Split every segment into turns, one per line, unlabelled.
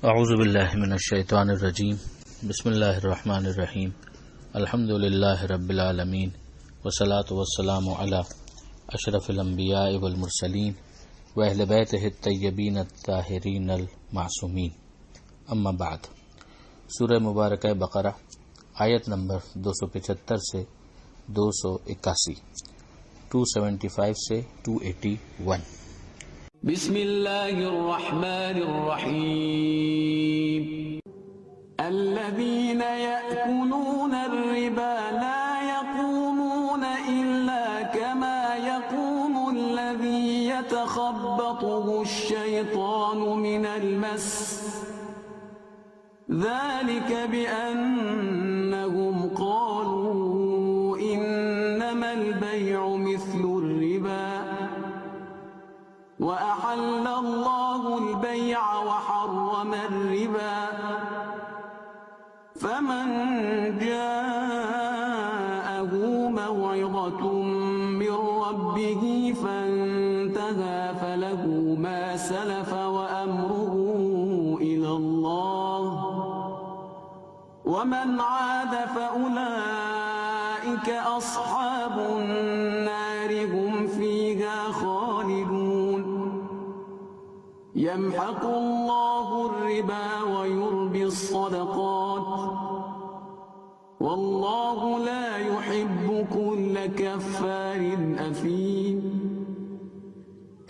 اعوذ باللہ من الشیطان الرجیم بسم اللہ الرحمن الرحیم الحمد للہ رب العالمین والصلاة والسلام علی اشرف الانبیاء والمرسلین واہل بیتہ الطیبین الطاہرین المعصومین اما بعد۔ سورہ مبارکہ بقرہ آیت نمبر 275 سے 281، 275 سے 281۔
بسم اللہ الرحمن الرحیم۔ الذین یأکلون الربا لا یقومون الا کما یقوم الذی یتخبطه الشیطان من المس، ذلك بأنهم قالوا انما البیع مثل الربا وأحل الله البيع وحرم الربا، فمن جاءه موعظة من ربه فانتهى فله ما سلف وأمره إلى الله، ومن عاد فأولئك أصحاب النار هم فيها خالدون۔ يمحق الله الربا ويربي الصدقات، والله لا يحب كل كفار أثيم۔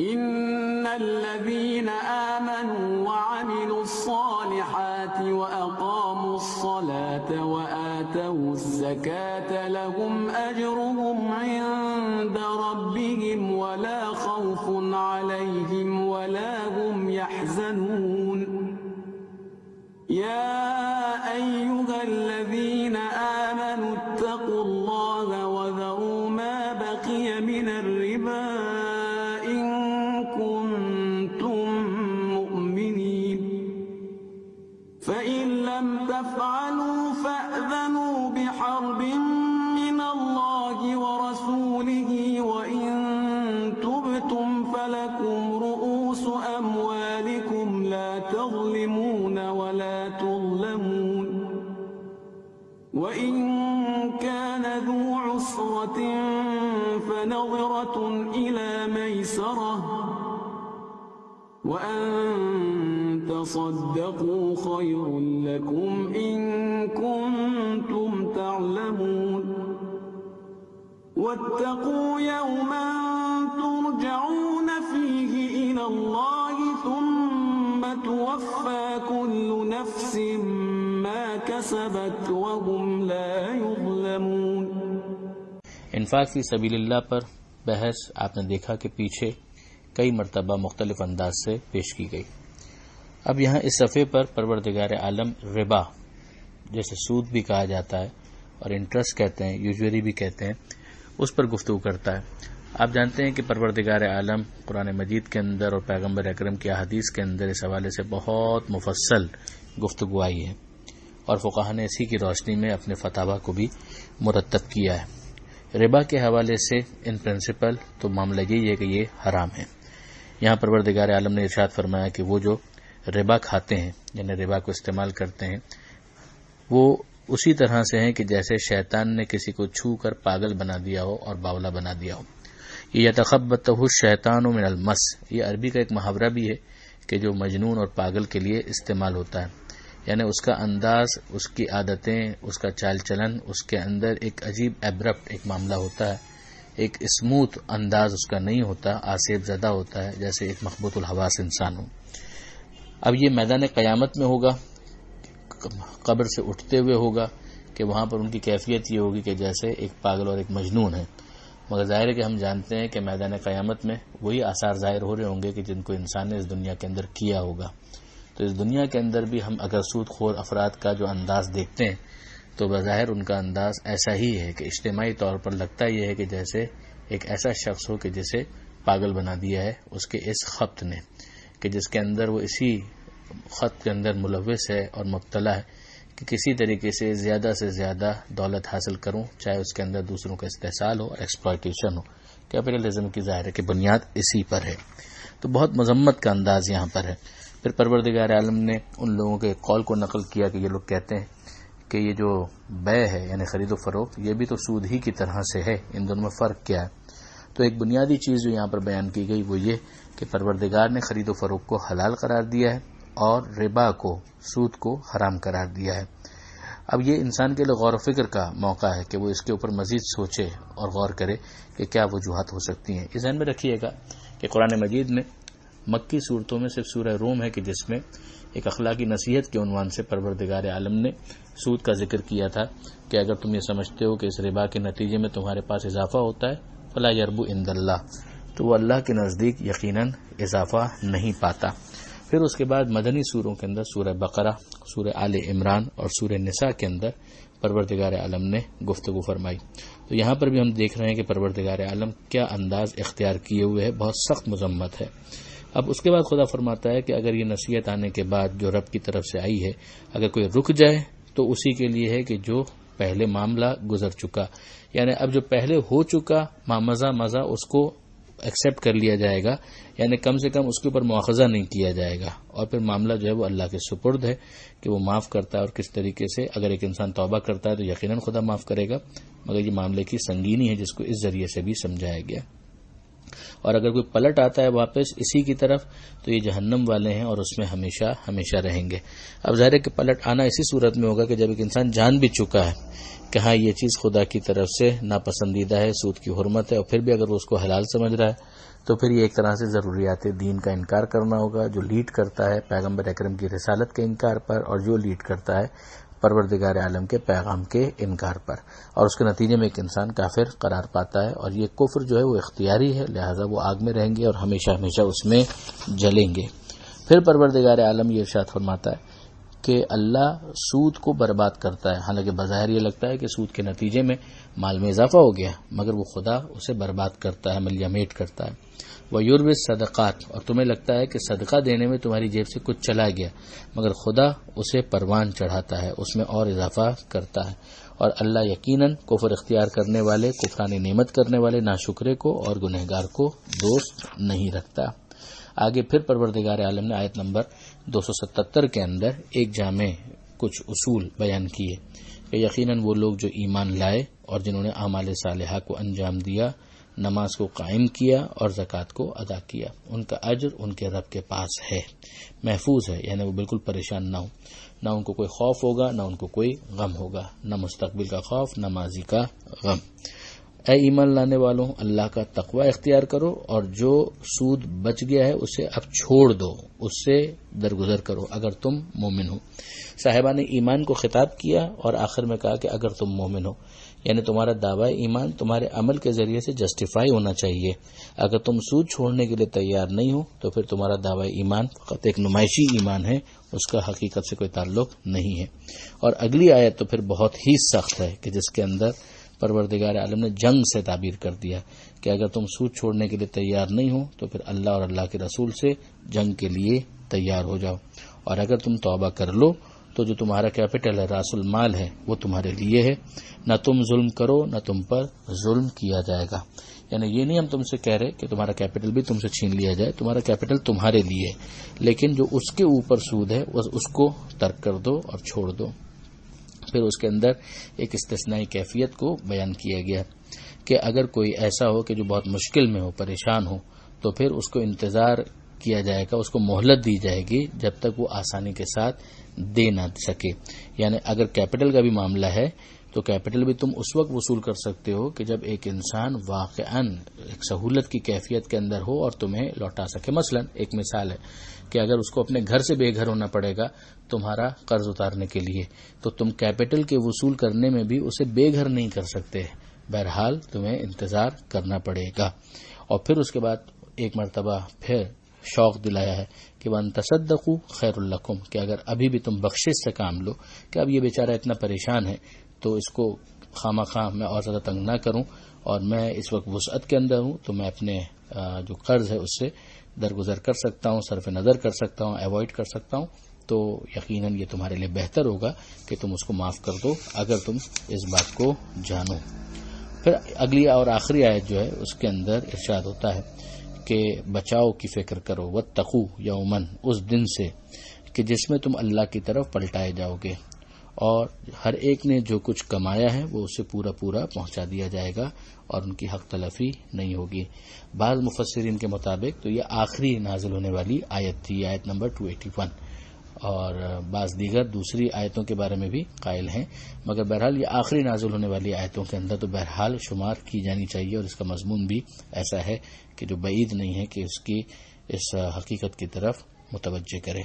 إن الذين آمنوا وعملوا الصالحات وأقاموا الصلاة وآتوا الزكاة لهم أجرهم عند ربهم ولا خوف عليهم ولا هم يحزنون۔ يا أيها الذين آمنوا اتقوا الله وذروا ما بقي من الربا إن كنتم مؤمنين، فإن لم تفعلوا فأذنوا بحرب من الله ورسوله، وإن تبتم فلكم رؤوس أموالكم لا تظلمون ولا تظلمون، وإن كان ذو عسرة فنظرة إلى ميسرة، وأن تصدقوا خير لكم إن كنتم تعلمون، واتقوا يوما ترجعون فيه إلى الله ثم توفى كل نفس ما كسبت وهم لا يظلمون۔
انفاق فی سبیل اللہ پر بحث آپ نے دیکھا کہ پیچھے کئی مرتبہ مختلف انداز سے پیش کی گئی۔ اب یہاں اس صفحے پر پروردگار عالم ربا، جیسے سود بھی کہا جاتا ہے اور انٹرسٹ کہتے ہیں، یوزوری بھی کہتے ہیں، اس پر گفتگو کرتا ہے۔ آپ جانتے ہیں کہ پروردگار عالم قرآن مجید کے اندر اور پیغمبر اکرم کی احادیث کے اندر اس حوالے سے بہت مفصل گفتگو آئی ہے، اور فقہاء نے اسی کی روشنی میں اپنے فتاوی کو بھی مرتب کیا ہے۔ ربا کے حوالے سے ان پرنسپل تو معاملہ یہی ہے کہ یہ حرام ہے۔ یہاں پروردگار عالم نے ارشاد فرمایا کہ وہ جو ربا کھاتے ہیں، یعنی ربا کو استعمال کرتے ہیں، وہ اسی طرح سے ہیں کہ جیسے شیطان نے کسی کو چھو کر پاگل بنا دیا ہو اور باولا بنا دیا ہو۔ یہ یتخبطہ الشیطان من المس، یہ عربی کا ایک محاورہ بھی ہے کہ جو مجنون اور پاگل کے لیے استعمال ہوتا ہے، یعنی اس کا انداز، اس کی عادتیں، اس کا چال چلن، اس کے اندر ایک عجیب ایبرپٹ ایک معاملہ ہوتا ہے، ایک اسموتھ انداز اس کا نہیں ہوتا، آسیب زدہ ہوتا ہے، جیسے ایک مخبوط الحواس انسان ہو۔ اب یہ میدان قیامت میں ہوگا، قبر سے اٹھتے ہوئے ہوگا کہ وہاں پر ان کی کیفیت یہ ہوگی کہ جیسے ایک پاگل اور ایک مجنون ہے۔ مگر ظاہر ہے کہ ہم جانتے ہیں کہ میدان قیامت میں وہی آثار ظاہر ہو رہے ہوں گے کہ جن کو انسان نے اس دنیا کے اندر کیا ہوگا۔ تو اس دنیا کے اندر بھی ہم اگر سود خور افراد کا جو انداز دیکھتے ہیں تو بظاہر ان کا انداز ایسا ہی ہے کہ اجتماعی طور پر لگتا یہ ہے کہ جیسے ایک ایسا شخص ہو کہ جسے پاگل بنا دیا ہے اس کے اس خبط نے، کہ جس کے اندر وہ اسی خط کے اندر ملوث ہے اور مبتلا ہے کہ کسی طریقے سے زیادہ دولت حاصل کروں، چاہے اس کے اندر دوسروں کا استحصال ہو اور ایکسپلائٹیشن ہو۔ کیپٹلزم کی ظاہر ہے کہ بنیاد اسی پر ہے۔ تو بہت مذمت کا انداز یہاں پر ہے۔ پھر پروردگار عالم نے ان لوگوں کے قول کو نقل کیا کہ یہ لوگ کہتے ہیں کہ یہ جو بے ہے یعنی خرید و فروخت یہ بھی تو سود ہی کی طرح سے ہے، ان دونوں میں فرق کیا ہے؟ تو ایک بنیادی چیز جو یہاں پر بیان کی گئی وہ یہ کہ پروردگار نے خرید و فروخت کو حلال قرار دیا ہے اور ربا کو، سود کو حرام قرار دیا ہے۔ اب یہ انسان کے لیے غور و فکر کا موقع ہے کہ وہ اس کے اوپر مزید سوچے اور غور کرے کہ کیا وجوہات ہو سکتی ہیں۔ اس ذہن میں رکھیے گا کہ قرآن مجید میں مکی صورتوں میں صرف سورہ روم ہے کہ جس میں ایک اخلاقی نصیحت کے عنوان سے پروردگار عالم نے سود کا ذکر کیا تھا کہ اگر تم یہ سمجھتے ہو کہ اس ربا کے نتیجے میں تمہارے پاس اضافہ ہوتا ہے فلا یربو عند اللہ، تو وہ اللہ کے نزدیک یقیناً اضافہ نہیں پاتا۔ پھر اس کے بعد مدنی سوروں کے اندر سورہ بقرہ، سورہ آل عمران اور سورہ نساء کے اندر پروردگار عالم نے گفتگو فرمائی۔ تو یہاں پر بھی ہم دیکھ رہے ہیں کہ پروردگار عالم کیا انداز اختیار کیے ہوئے ہے، بہت سخت مذمت ہے۔ اب اس کے بعد خدا فرماتا ہے کہ اگر یہ نصیحت آنے کے بعد جو رب کی طرف سے آئی ہے اگر کوئی رک جائے تو اسی کے لیے ہے کہ جو پہلے معاملہ گزر چکا، یعنی اب جو پہلے ہو چکا مزہ اس کو ایکسیپٹ کر لیا جائے گا، یعنی کم سے کم اس کے اوپر مواخذہ نہیں کیا جائے گا، اور پھر معاملہ جو ہے وہ اللہ کے سپرد ہے کہ وہ معاف کرتا ہے اور کس طریقے سے۔ اگر ایک انسان توبہ کرتا ہے تو یقیناً خدا معاف کرے گا، مگر یہ معاملے کی سنگینی ہے جس کو اس ذریعے سے بھی سمجھایا گیا۔ اور اگر کوئی پلٹ آتا ہے واپس اسی کی طرف تو یہ جہنم والے ہیں اور اس میں ہمیشہ ہمیشہ رہیں گے۔ اب ظاہر ہے کہ پلٹ آنا اسی صورت میں ہوگا کہ جب ایک انسان جان بھی چکا ہے کہ ہاں یہ چیز خدا کی طرف سے ناپسندیدہ ہے، سود کی حرمت ہے، اور پھر بھی اگر وہ اس کو حلال سمجھ رہا ہے تو پھر یہ ایک طرح سے ضروریات دین کا انکار کرنا ہوگا، جو لیڈ کرتا ہے پیغمبر اکرم کی رسالت کے انکار پر، اور جو لیڈ کرتا ہے پروردگار عالم کے پیغام کے انکار پر، اور اس کے نتیجے میں ایک انسان کافر قرار پاتا ہے، اور یہ کفر جو ہے وہ اختیاری ہے، لہذا وہ آگ میں رہیں گے اور ہمیشہ ہمیشہ اس میں جلیں گے۔ پھر پروردگار عالم یہ ارشاد فرماتا ہے کہ اللہ سود کو برباد کرتا ہے، حالانکہ بظاہر یہ لگتا ہے کہ سود کے نتیجے میں مال میں اضافہ ہو گیا، مگر وہ خدا اسے برباد کرتا ہے، ملیا میٹ کرتا ہے۔ وَيُرْبِ الصَّدَقَاتِ، اور تمہیں لگتا ہے کہ صدقہ دینے میں تمہاری جیب سے کچھ چلا گیا، مگر خدا اسے پروان چڑھاتا ہے، اس میں اور اضافہ کرتا ہے۔ اور اللہ یقیناً کفر اختیار کرنے والے، کفران نعمت کرنے والے ناشکرے کو اور گنہگار کو دوست نہیں رکھتا۔ آگے پھر پروردگار عالم نے آیت نمبر 277 کے اندر ایک جامع کچھ اصول بیان کیے کہ یقیناً وہ لوگ جو ایمان لائے اور جنہوں نے اعمال صالحہ کو انجام دیا، نماز کو قائم کیا اور زکوٰۃ کو ادا کیا، ان کا اجر ان کے رب کے پاس ہے، محفوظ ہے، یعنی وہ بالکل پریشان نہ ہو، نہ ان کو کوئی خوف ہوگا، نہ ان کو کوئی غم ہوگا، نہ مستقبل کا خوف، نہ ماضی کا غم۔ اے ایمان لانے والوں، اللہ کا تقوی اختیار کرو اور جو سود بچ گیا ہے اسے اب چھوڑ دو، اس سے درگزر کرو اگر تم مومن ہو۔ صاحبان ایمان کو خطاب کیا اور آخر میں کہا کہ اگر تم مومن ہو، یعنی تمہارا دعوی ایمان تمہارے عمل کے ذریعے سے جسٹیفائی ہونا چاہیے۔ اگر تم سود چھوڑنے کے لیے تیار نہیں ہو تو پھر تمہارا دعوی ایمان فقط ایک نمائشی ایمان ہے، اس کا حقیقت سے کوئی تعلق نہیں ہے۔ اور اگلی آیت تو پھر بہت ہی سخت ہے کہ جس کے اندر پروردگار عالم نے جنگ سے تعبیر کر دیا کہ اگر تم سود چھوڑنے کے لیے تیار نہیں ہو تو پھر اللہ اور اللہ کے رسول سے جنگ کے لیے تیار ہو جاؤ، اور اگر تم توبہ کر لو تو جو تمہارا کیپٹل ہے، راس المال ہے، وہ تمہارے لیے ہے، نہ تم ظلم کرو نہ تم پر ظلم کیا جائے گا۔ یعنی یہ نہیں ہم تم سے کہہ رہے کہ تمہارا کیپٹل بھی تم سے چھین لیا جائے، تمہارا کیپٹل تمہارے لیے ہے، لیکن جو اس کے اوپر سود ہے اس کو ترک کر دو اور چھوڑ دو۔ پھر اس کے اندر ایک استثنائی کیفیت کو بیان کیا گیا کہ اگر کوئی ایسا ہو کہ جو بہت مشکل میں ہو، پریشان ہو، تو پھر اس کو انتظار کیا جائے گا، اس کو مہلت دی جائے گی جب تک وہ آسانی کے ساتھ دے نہ سکے۔ یعنی اگر کیپٹل کا بھی معاملہ ہے تو کیپٹل بھی تم اس وقت وصول کر سکتے ہو کہ جب ایک انسان واقعاً ایک سہولت کی کیفیت کے اندر ہو اور تمہیں لوٹا سکے۔ مثلا ایک مثال ہے کہ اگر اس کو اپنے گھر سے بے گھر ہونا پڑے گا تمہارا قرض اتارنے کے لیے، تو تم کیپٹل کے وصول کرنے میں بھی اسے بے گھر نہیں کر سکتے، بہرحال تمہیں انتظار کرنا پڑے گا۔ اور پھر اس کے بعد ایک مرتبہ پھر شوق دلایا ہے کہ وَأَن تَصَدَّقُوا خَيْرٌ لَكُمْ، کہ اگر ابھی بھی تم بخشش سے کام لو کہ اب یہ بیچارہ اتنا پریشان ہے تو اس کو خواہ خواہ میں اور زیادہ تنگ نہ کروں، اور میں اس وقت وسعت کے اندر ہوں تو میں اپنے جو قرض ہے اس سے درگزر کر سکتا ہوں، صرف نظر کر سکتا ہوں، ایوائڈ کر سکتا ہوں، تو یقیناً یہ تمہارے لیے بہتر ہوگا کہ تم اس کو معاف کر دو اگر تم اس بات کو جانو۔ پھر اگلی اور آخری آیت جو ہے اس کے اندر ارشاد ہوتا ہے کہ بچاؤ کی فکر کرو، واتقوا یومن، اس دن سے کہ جس میں تم اللہ کی طرف پلٹائے جاؤ گے، اور ہر ایک نے جو کچھ کمایا ہے وہ اسے پورا پورا پہنچا دیا جائے گا اور ان کی حق تلفی نہیں ہوگی۔ بعض مفسرین کے مطابق تو یہ آخری نازل ہونے والی آیت تھی، آیت نمبر 281، اور بعض دیگر دوسری آیتوں کے بارے میں بھی قائل ہیں، مگر بہرحال یہ آخری نازل ہونے والی آیتوں کے اندر تو بہرحال شمار کی جانی چاہیے، اور اس کا مضمون بھی ایسا ہے کہ جو بعید نہیں ہے کہ اس کی اس حقیقت کی طرف متوجہ کرے۔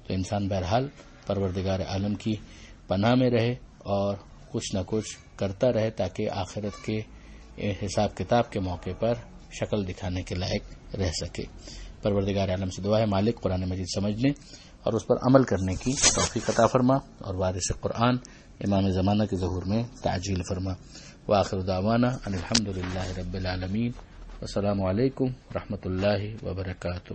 تو انسان بہرحال پروردگار عالم کی پناہ میں رہے اور کچھ نہ کچھ کرتا رہے تاکہ آخرت کے حساب کتاب کے موقع پر شکل دکھانے کے لائق رہ سکے۔ پروردگار عالم سے دعا ہے مالک قرآن مجید سمجھنے اور اس پر عمل کرنے کی توفیق عطا فرما، اور وارث قرآن امام زمانہ کے ظہور میں تعجیل فرما۔ وآخر دعوانا ان الحمد للہ رب العالمین، والسلام علیکم ورحمۃ اللہ وبرکاتہ۔